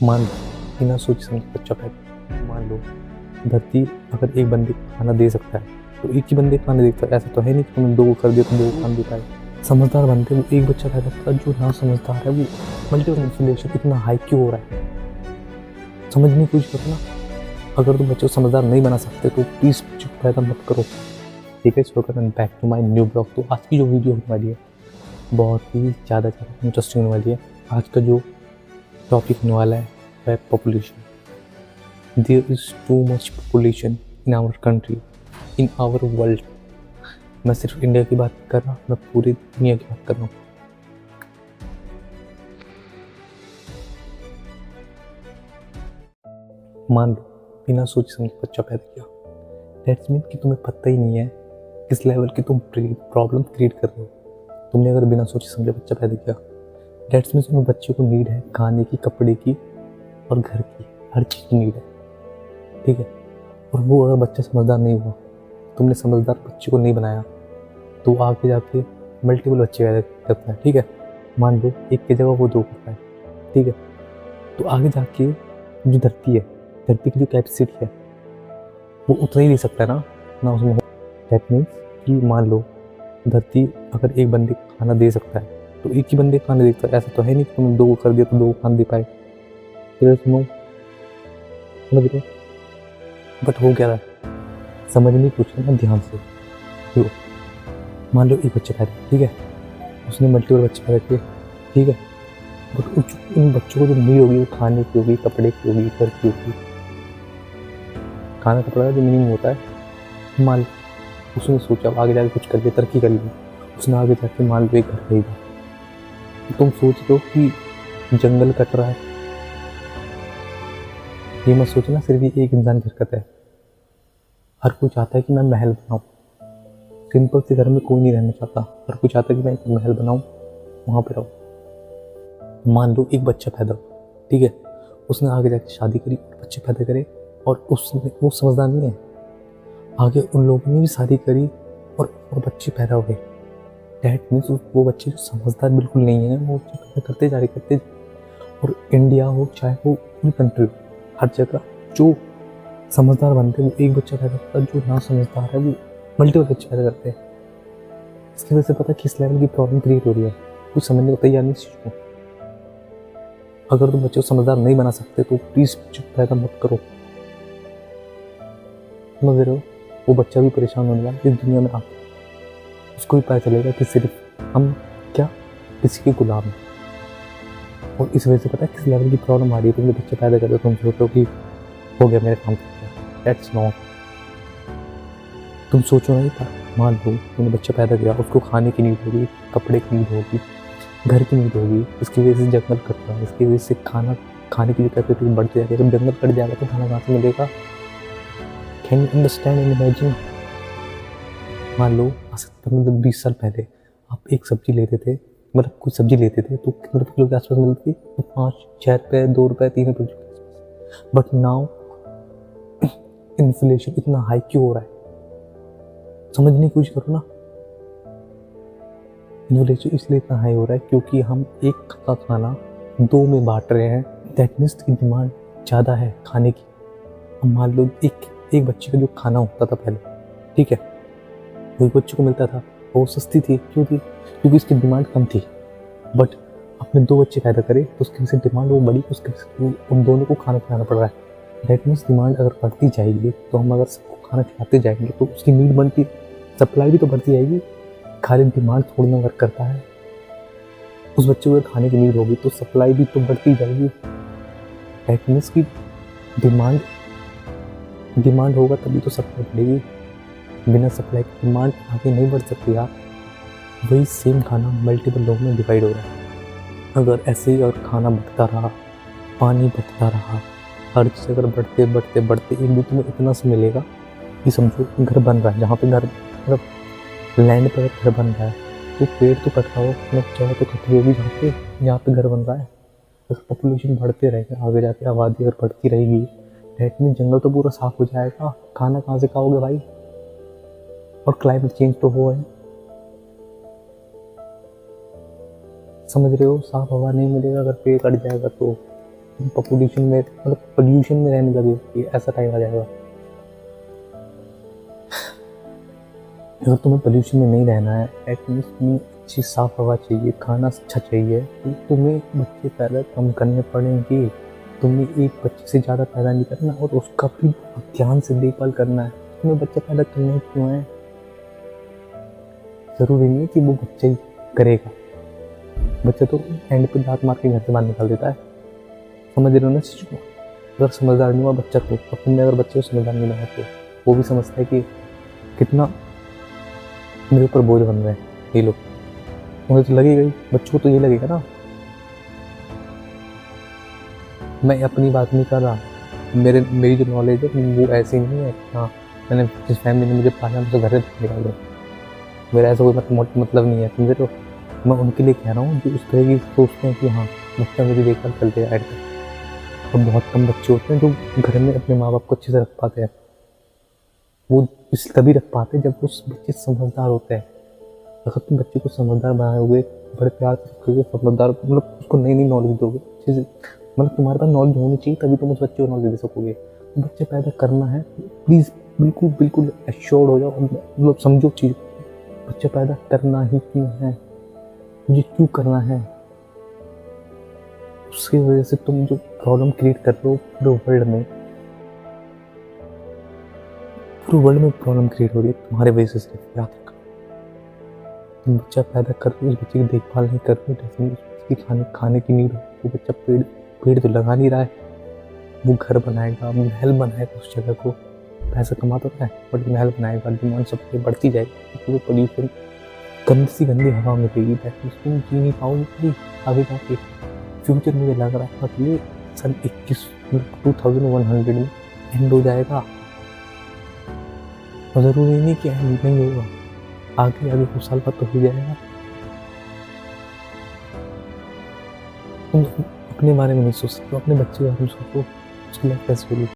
मान लो बिना सोच समझ बच्चा पैदा, मान लो धरती अगर एक बंदे को खाना दे सकता है तो एक ही बंदे को खाना दे सकता है। ऐसा तो है नहीं कि तुमने दो को कर दिया तो दो को खाना दे पाए। समझदार बनते वो एक बच्चा पैदा करता है, जो ना समझदार है वो मल्टीपल इन्फ्लेशन इतना हाई क्यों हो रहा है, समझने की कोशिश करो ना। अगर तुम बच्चों को समझदार नहीं बना सकते तो प्लीज़ बच्चों को पैदा मत करो, ठीक है। सो करना back to my new blog. तो आज की जो वीडियो होने वाली है बहुत ही ज़्यादा इंटरेस्टिंग होने वाली है। आज का जो टॉपिक होने वाला है population. There is too much population in our country, in our world. मैं सिर्फ इंडिया की बात कर रहा हूँ, मैं पूरी दुनिया की बात कर रहा हूँ। मान लो बिना सोच समझ बच्चा पैदा किया, दैट्स मीन कि तुम्हें पता ही नहीं है किस लेवल की तुम प्रॉब्लम क्रिएट कर रहे हो। तुमने अगर बिना सोचे समझे बच्चा पैदा किया, दैट्स मीन तुम्हें बच्चे को नीड है खाने की, कपड़े की और घर की, हर चीज़ की नीड है, ठीक है। और वो अगर बच्चा समझदार नहीं हुआ, तुमने समझदार बच्चे को नहीं बनाया, तो आगे जाके मल्टीपल बच्चे पैदा करता है, ठीक है। मान लो एक की जगह वो दो करता है, ठीक है। तो आगे जाके जो धरती है, धरती की जो कैपेसिटी है वो उतना ही दे सकता है ना उसमें। दैट मीन्स कि मान लो धरती अगर एक बंदे को खाना दे सकता है तो एक ही बंदे को खाना दे सकता है। ऐसा तो है नहीं कि तुमने दो को कर दिया तो दो को खाना दे पाए। फिर सुनो, समझ रहे हो बट हो क्या रहा है, समझने की कोशिश करना ध्यान से। देखो मान लो एक बच्चा पैदा, ठीक है, उसने मल्टीपल बच्चे पैदा किए, ठीक है। बट उन बच्चों को जो नीड होगी वो खाने की होगी, कपड़े की होगी, घर की होगी। खाना कपड़ा का जो मीनिंग होता है, मान लो उसने सोचा आगे जाके कुछ कर लिया, तरक्की कर ली, उसने आगे जाके मान लो एक घर खरीदा। तो तुम सोच लो कि जंगल कट रहा है, ये मत सोचना सिर्फ ये एक इंसान की हरकत है। हर कोई चाहता है कि मैं महल बनाऊँ, सिंपल से घर में कोई नहीं रहना चाहता, हर कोई चाहता है कि मैं एक महल बनाऊँ, वहाँ पे रहूँ। मान लो एक बच्चा पैदा हुआ, ठीक है, उसने आगे जाके शादी करी, बच्चे पैदा करे, और उसने वो समझदार नहीं है, आगे उन लोगों ने भी शादी करी और बच्चे पैदा हुए। डैट मीन्स वो बच्चे जो समझदार बिल्कुल नहीं है वो बच्चे पैदा करते जा रहे। और इंडिया हो चाहे वो पूरी कंट्री हो, हर जगह जो समझदार बनते हैं वो एक बच्चा पैदा करता है, जो ना समझदार है वो मल्टीपल बच्चे पैदा करते हैं। इसकी वजह से पता है किस लेवल की प्रॉब्लम क्रिएट हो रही है, कुछ समझने को तैयार नहीं इस चीज़ को। अगर तुम बच्चे को समझदार नहीं बना सकते तो प्लीज़ बच्चे को पैदा मत करो, समझ रहे हो। वो बच्चा भी परेशान होने वाला इस दुनिया में आके, उसको भी पता चलेगा कि सिर्फ हम क्या किसी के गुलाम हैं। और इस वजह से पता है किस लेवल की प्रॉब्लम आ रही है। तुम बच्चे पैदा कर रहे हो, तुम सोचो कि हो गया मेरा काम, दैट्स नॉट। तुम सोचो नहीं था, मान लो तुमने बच्चा पैदा किया, उसको खाने की नीड होगी, कपड़े की नीड होगी, घर की नीड होगी, इसकी वजह से जंगल कट रहा है, इसकी वजह से खाने की जो कैपेसिटी बढ़ती जाएगी। जब जंगल कट जाएगा तो खाना कहाँ से मिलेगा? Can you understand and imagine? मान लो आज 15-20 साल पहले आप एक सब्जी लेते थे, मतलब कुछ सब्जी लेते थे तो कितने रुपये किलो के आसपास मिलती थी? तो 5-6 रुपये, 2 रुपये, 3 रुपये के आसपास। बट नाउ इन्फ्लेशन इतना हाई क्यों हो रहा है, समझने की कोशिश करो ना। इन्फ्लेशन इसलिए इतना हाई हो रहा है क्योंकि हम एक का खाना दो में बांट रहे हैं। दैट मीन्स की डिमांड ज़्यादा है खाने की। अब मान लो एक बच्चे का जो खाना होता था पहले, ठीक है, वो एक बच्चे को मिलता था, वो सस्ती थी। क्यों थी? क्योंकि इसकी डिमांड कम थी। बट आपने दो बच्चे पैदा करे तो उसकी वजह से डिमांड वो बढ़ी, उसके उन दोनों को खाना खिलाना पड़ रहा है। दैट मीन्स डिमांड अगर बढ़ती जाएगी तो हम अगर सबको खाना खिलाते जाएंगे तो उसकी नीड बढ़ती, सप्लाई भी तो बढ़ती जाएगी। खाली डिमांड थोड़ी ना वर्क करता है। उस बच्चे को खाने की नीड होगी तो सप्लाई भी तो बढ़ती जाएगी। दैट मीन्स की डिमांड होगा तभी तो सप्लाई बढ़ेगी। बिना सप्लाई की डिमांड आगे नहीं बढ़ सकती यार। वही सेम खाना मल्टीपल लोगों में डिवाइड हो रहा है। अगर ऐसे ही अगर खाना बढ़ता रहा, पानी बढ़ता रहा, हर चीज़ अगर बढ़ते बढ़ते बढ़ते एक दिन तुम्हें इतना से मिलेगा कि समझो घर बन रहा है, जहाँ पे घर मतलब लैंड पर घर बन रहा है तो पेड़ तो कट रहा हो, मतलब जगह तो कट रही होगी जहाँ पे घर बन रहा है। अगर पॉपुलेशन बढ़ते रहेगा, आगे जाके आबादी अगर बढ़ती रहेगी, डेट में जंगल तो पूरा साफ हो जाएगा, खाना कहाँ से खाओगे भाई? और क्लाइमेट चेंज तो हो है, समझ रहे हो। साफ हवा नहीं मिलेगा अगर पेड़ कट जाएगा तो पॉपुलेशन में मतलब पोल्यूशन में रहने लगे, ऐसा टाइम आ जाएगा। अगर तुम्हें पोल्यूशन में नहीं रहना है, एटलीस्ट तुम्हें अच्छी साफ हवा चाहिए, खाना अच्छा चाहिए, तो तुम्हें बच्चे पैदा कम करने पड़ेंगे। तुम्हें एक बच्चे से ज़्यादा पैदा नहीं करना और उसका भी ध्यान से देखभाल करना है। तुम्हें बच्चा पैदा करना ही क्यों है? ज़रूरी नहीं है कि वो बच्चा ही करेगा। बच्चा तो एंड पे दांत मार के घर से बाहर निकाल देता है। समझ रहे हो ना चीज़ को? अगर समझदार नहीं हुआ बच्चा तो, और तुमने अगर बच्चे को समझदार नहीं बनाया तो वो भी समझता है कि कितना मेरे ऊपर बोझ बन रहे हैं ये लोग। उन्हें तो लगेगा ही, बच्चों को तो ये लगेगा ना। मैं अपनी बात नहीं कर रहा, मेरी जो नॉलेज है वो ऐसी नहीं है। हाँ, मैंने जिस फैमिली ने मुझे पाला मुझे घर से निकाल दो, मेरा ऐसा कोई मतलब नहीं है। समझे? तो मैं उनके लिए कह रहा हूँ जो उस तरह की सोचते हैं कि हाँ बच्चा मेरी देखभाल कर देगा ऐड कर। और बहुत कम बच्चे होते हैं जो घर में अपने माँ बाप को अच्छे से रख पाते हैं। वो इस तभी रख पाते हैं जब वो बच्चे समझदार होते हैं। अगर तुम बच्चे को समझदार बनाओगे, बड़े प्यार से रखोगे, समझदार मतलब उसको नई नई नॉलेज दोगे अच्छे से, मतलब तुम्हारे पास नॉलेज होनी चाहिए तभी तुम उस बच्चे को नॉलेज दे सकोगे। तो बच्चे पैदा करना है, प्लीज़ बिल्कुल बिल्कुल एश्योर्ड हो जाओ, मतलब समझो चीज़। बच्चे पैदा करना ही क्यों है, मुझे क्यों करना है? उसकी वजह से तुम जो प्रॉब्लम क्रिएट कर रहे हो पूरे वर्ल्ड में, प्रॉब्लम क्रिएट हो रही है तुम्हारे वजह से। सिर्फ याद रखो, तुम बच्चा पैदा कर रहे हो, उस बच्चे की देखभाल नहीं कर रहे हो, उसकी खाने की नीड हो, वो बच्चा पेड़ तो लगा नहीं रहा है। वो घर बनाएगा, महल बनाएगा उस जगह को, पैसा कमा तो रहा है बट महल बनाएगा, डिमांड सबसे बढ़ती जाएगी, तो पोल्यूशन गंदी हवा मिलेगी, तुम जी नहीं पाओगे कभी आगे जाके। फ्यूचर मुझे लग रहा है कि सन 2100 में एंड हो जाएगा। और ज़रूरी नहीं कि एंड नहीं होगा, आगे कुछ साल बाद तो हो जाएगा। तुम अपने बारे में नहीं सोच सकते, अपने बच्चे के बारे में सोचो, उसकी लाइफ कैसे होगी।